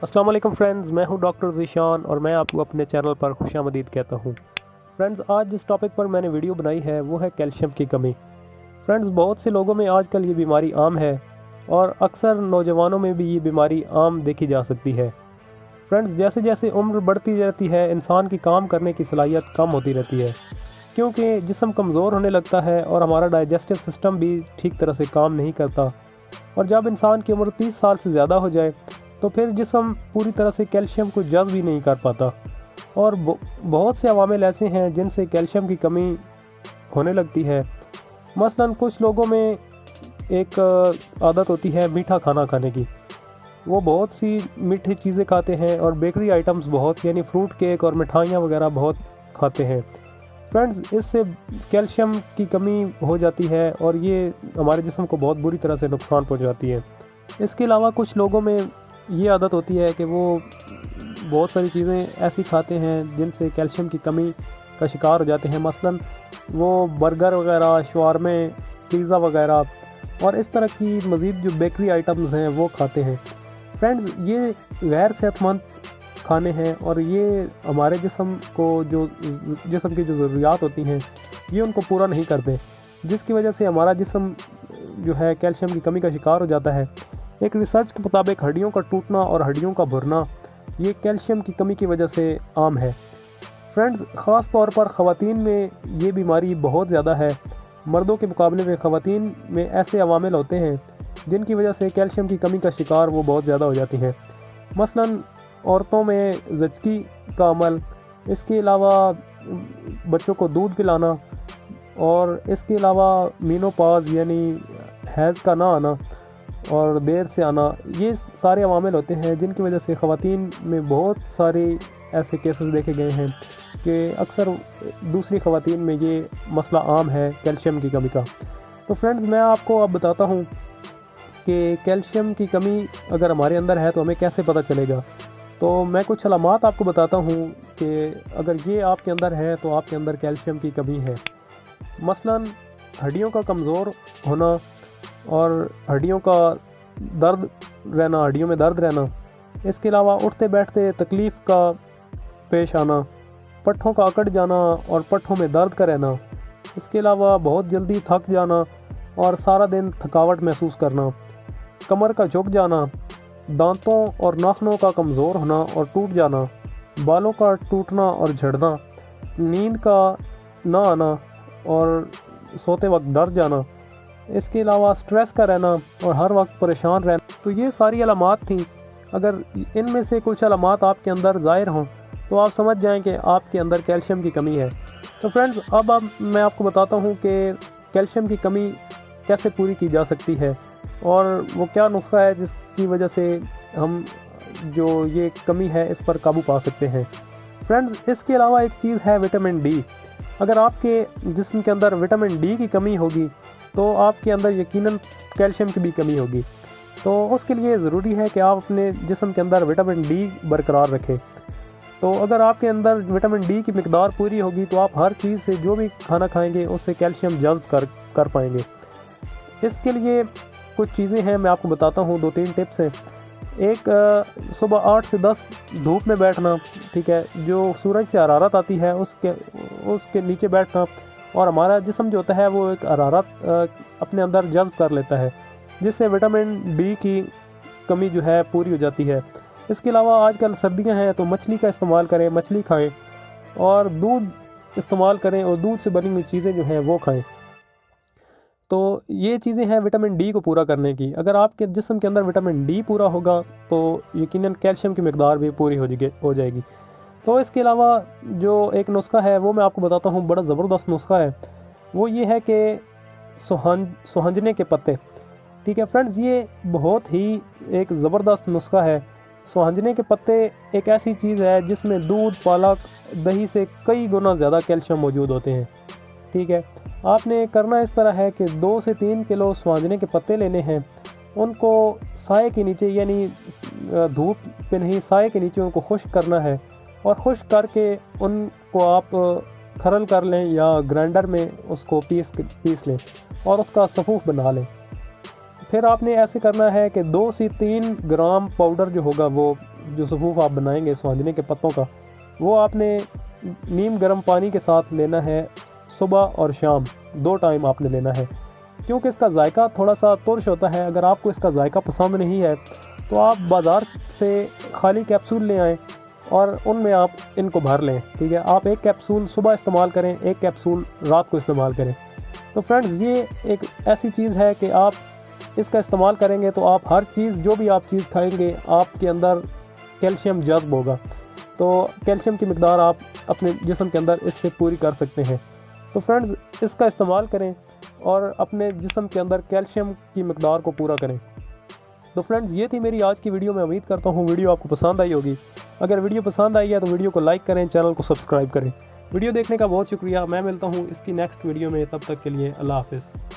अस्सलाम वालेकुम फ्रेंड्स, मैं हूं डॉक्टर ज़ीशान और मैं आपको अपने चैनल पर खुशामदीद कहता हूं। फ्रेंड्स, आज जिस टॉपिक पर मैंने वीडियो बनाई है वो है कैल्शियम की कमी। फ्रेंड्स, बहुत से लोगों में आजकल ये बीमारी आम है और अक्सर नौजवानों में भी ये बीमारी आम देखी जा सकती है। फ्रेंड्स, जैसे जैसे उम्र बढ़ती रहती है इंसान की काम करने की सलाहियत कम होती रहती है, क्योंकि जिस्म कमज़ोर होने लगता है और हमारा डाइजेस्टिव सिस्टम भी ठीक तरह से काम नहीं करता। और जब इंसान की उम्र 30 साल से ज़्यादा हो जाए तो फिर जिस्म पूरी तरह से कैल्शियम को जज़्ब भी नहीं कर पाता। और बहुत से अवामिल ऐसे हैं जिनसे कैल्शियम की कमी होने लगती है। मसलन कुछ लोगों में एक आदत होती है मीठा खाना खाने की। वो बहुत सी मीठी चीज़ें खाते हैं और बेकरी आइटम्स बहुत, यानी फ्रूट केक और मिठाइयाँ वगैरह बहुत खाते हैं। फ्रेंड्स, इससे कैल्शियम की कमी हो जाती है और ये हमारे जिस्म को बहुत बुरी तरह से नुकसान पहुँचाती है। इसके अलावा कुछ लोगों में ये आदत होती है कि वो बहुत सारी चीज़ें ऐसी खाते हैं जिनसे कैल्शियम की कमी का शिकार हो जाते हैं। मसलन वो बर्गर वगैरह, शवारमे, पिज़्ज़ा वगैरह और इस तरह की मज़ीद जो बेकरी आइटम्स हैं वो खाते हैं। फ्रेंड्स, ये गैर सेहतमंद खाने हैं और ये हमारे जिस्म की जो ज़रूरियात होती हैं ये उनको पूरा नहीं करते, जिसकी वजह से हमारा जिस्म जो है कैल्शियम की कमी का शिकार हो जाता है। एक रिसर्च के मुताबिक हड्डियों का टूटना और हड्डियों का भुरना ये कैल्शियम की कमी की वजह से आम है। फ्रेंड्स, ख़ास तौर पर ख़वातीन में ये बीमारी बहुत ज़्यादा है। मर्दों के मुकाबले में ख़वातीन में ऐसे अवामिल होते हैं जिनकी वजह से कैल्शियम की कमी का शिकार वो बहुत ज़्यादा हो जाती हैं। मसलन औरतों में ज़चकी का अमल, इसके अलावा बच्चों को दूध पिलाना और इसके अलावा मीनोपॉज़ यानी हैज़ का ना आना और देर से आना, ये सारे अवामिल होते हैं जिनकी वजह से ख़वातीन में बहुत सारे ऐसे केसेस देखे गए हैं कि अक्सर दूसरी ख़वातीन में ये मसला आम है कैल्शियम की कमी का। तो फ्रेंड्स, मैं आपको अब बताता हूँ कि कैल्शियम की कमी अगर हमारे अंदर है तो हमें कैसे पता चलेगा। तो मैं कुछ अलामात आपको बताता हूँ कि अगर ये आपके अंदर है तो आपके अंदर कैल्शियम की कमी है। मसलन हड्डियों का कमज़ोर होना और हड्डियों का दर्द रहना, हड्डियों में दर्द रहना, इसके अलावा उठते बैठते तकलीफ़ का पेश आना, पट्ठों का अकड़ जाना और पट्ठों में दर्द का रहना, इसके अलावा बहुत जल्दी थक जाना और सारा दिन थकावट महसूस करना, कमर का झुक जाना, दांतों और नाखूनों का कमज़ोर होना और टूट जाना, बालों का टूटना और झड़ना, नींद का ना आना और सोते वक्त डर जाना, इसके अलावा स्ट्रेस का रहना और हर वक्त परेशान रहना। तो ये सारी अलामात थी। अगर इनमें से कुछ अलामात आपके अंदर ज़ाहिर हों तो आप समझ जाएं कि आपके अंदर कैल्शियम की कमी है। तो फ्रेंड्स, अब मैं आपको बताता हूँ कि कैल्शियम की कमी कैसे पूरी की जा सकती है और वो क्या नुस्खा है जिसकी वजह से हम जो ये कमी है इस पर काबू पा सकते हैं। फ्रेंड्स, इसके अलावा एक चीज़ है विटामिन डी। अगर आपके जिस्म के अंदर विटामिन डी की कमी होगी तो आपके अंदर यकीनन कैल्शियम की भी कमी होगी। तो उसके लिए ज़रूरी है कि आप अपने जिस्म के अंदर विटामिन डी बरकरार रखें। तो अगर आपके अंदर विटामिन डी की मिकदार पूरी होगी तो आप हर चीज़ से जो भी खाना खाएंगे उससे कैल्शियम जज़्ब कर पाएंगे। इसके लिए कुछ चीज़ें हैं, मैं आपको बताता हूँ, 2-3 टिप्स हैं। एक, सुबह 8 से 10 धूप में बैठना, ठीक है, जो सूरज से हरारत आती है उसके नीचे बैठना और हमारा जिस्म जो होता है वो एक हरारत अपने अंदर जज़्ब कर लेता है, जिससे विटामिन डी की कमी जो है पूरी हो जाती है। इसके अलावा आजकल सर्दियां हैं तो मछली का इस्तेमाल करें, मछली खाएं और दूध इस्तेमाल करें और दूध से बनी हुई चीज़ें जो हैं वो खाएं। तो ये चीज़ें हैं विटामिन डी को पूरा करने की। अगर आपके जिस्म के अंदर विटामिन डी पूरा होगा तो यकीनन कैल्शियम की मिकदार भी पूरी हो जाएगी। तो इसके अलावा जो एक नुस्खा है वो मैं आपको बताता हूँ, बड़ा ज़बरदस्त नुस्खा है। वो ये है कि सुहंजने के पत्ते, ठीक है फ्रेंड्स, ये बहुत ही एक ज़बरदस्त नुस्खा है। सुहंजने के पत्ते एक ऐसी चीज़ है जिसमें दूध, पालक, दही से कई गुना ज़्यादा कैल्शियम मौजूद होते हैं, ठीक है। आपने करना इस तरह है कि 2 से 3 किलो सुहंजने के पत्ते लेने हैं, उनको साए के नीचे, यानी धूप पे नहीं, साए के नीचे उनको खुश्क करना है और खुश्क करके उनको आप खरल कर लें या ग्राइंडर में उसको पीस लें और उसका सफ़ूफ बना लें। फिर आपने ऐसे करना है कि 2 से 3 ग्राम पाउडर जो होगा वो जो सफ़ूफ़ आप बनाएंगे सुहांजने के पत्तों का, वो आपने नीम गर्म पानी के साथ लेना है। सुबह और शाम 2 टाइम आपने लेना है, क्योंकि इसका जायका थोड़ा सा तुर्श होता है। अगर आपको इसका जायका पसंद नहीं है तो आप बाज़ार से खाली कैप्सूल ले आएँ और उनमें आप इनको भर लें। ठीक है, आप एक कैप्सूल सुबह इस्तेमाल करें, एक कैप्सूल रात को इस्तेमाल करें। तो फ्रेंड्स, ये एक ऐसी चीज़ है कि आप इसका इस्तेमाल करेंगे तो आप हर चीज़, जो भी आप चीज़ खाएंगे, आपके अंदर कैल्शियम जज्ब होगा। तो कैल्शियम की मिकदार आप अपने जिस्म के अंदर इससे पूरी कर सकते हैं। तो फ्रेंड्स, इसका इस्तेमाल करें और अपने जिस्म के अंदर कैल्शियम की मिकदार को पूरा करें। तो फ्रेंड्स, ये थी मेरी आज की वीडियो। मैं उम्मीद करता हूँ वीडियो आपको पसंद आई होगी। अगर वीडियो पसंद आई है तो वीडियो को लाइक करें, चैनल को सब्सक्राइब करें। वीडियो देखने का बहुत शुक्रिया। मैं मिलता हूँ इसकी नेक्स्ट वीडियो में, तब तक के लिए अल्लाह हाफ़िज़।